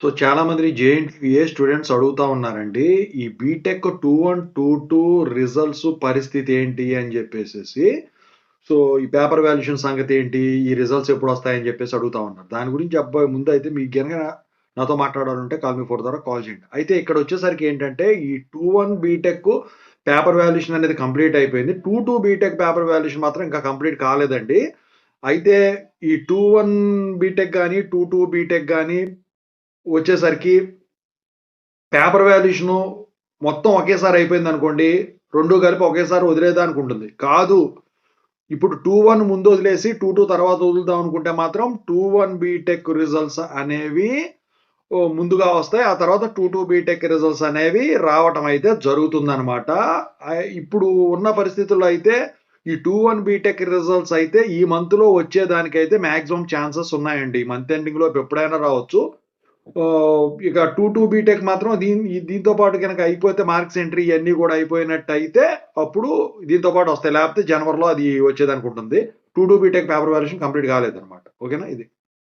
So, చాలామంది JNTUA students అడుగుతా ఉన్నారండి. ఈ బీటెక్ 2122 రిజల్ట్స్ పరిస్థితి ఏంటి అని జెప్పేసేసి. సో, ఈ పేపర్ వాల్యుయేషన్ సంగతేంటి? ఈ రిజల్ట్స్ ఎప్పుడొస్తాయని జెప్పేసి అడుగుతా ఉన్నారు. దాని గురించి ముందైతే మీకు గనక నాతో మాట్లాడాలంటే కాల్ మీ ఫోర్ ద్వారా కాల్ చేయండి. అయితే ఇక్కడొచ్చేసరికి ఏంటంటే ఈ 21 బీటెక్ పేపర్ వాల్యుయేషన్ అనేది కంప్లీట్ అయిపోయింది. 22 బీటెక్ పేపర్ వాల్యుయేషన్ మాత్రం ఇంకా కంప్లీట్ కాలేదండి. అయితే ఈ 21 బీటెక్ గాని, 22 బీటెక్ గాని వచ్చేసరికి పేపర్ వాల్యుయేషను మొత్తం ఒకేసారి అయిపోయిందనుకోండి. 2 కలిపి ఒకేసారి వదిలేయడానికుంటుంది. కాదు. ఇప్పుడు 21 ముందు వదిలేసి 22 తర్వాత వదులుదాం అనుకుంటే మాత్రం 21 బీటెక్ రిజల్ట్స్ అనేవి ముందుగా వస్తాయి. ఆ తర్వాత 22 బీటెక్ రిజల్ట్స్ అనేవి రావటం అయితే జరుగుతుందనమాట. ఇప్పుడు ఉన్న పరిస్థితుల్లో అయితే ఈ 21 బీటెక్ రిజల్ట్స్ అయితే ఈ మంత్‌లో వచ్చేదానికైతే మాక్సిమం ఛాన్సెస్ ఉన్నాయండి. ఈ మంత్ ఎండింగ్‌లోపు ఎప్పుడైనా రావచ్చు. ఇక 2 బీటెక్ మాత్రం దీంతో పాటు గనక అయిపోతే మార్క్స్ ఎంట్రీ ఇయన్నీ గూడా అయిపోయినట్టయితే అప్పుడు దీంతో పాటు వస్తాయి. లేపోతే జనవరిలో అది వచ్చేదనుకుంటుంది. 2 బీటెక్ పేపర్ వాల్యుయేషన్ కంప్లీట్ కాలేదన్నమాట. ఓకేనా ఇది.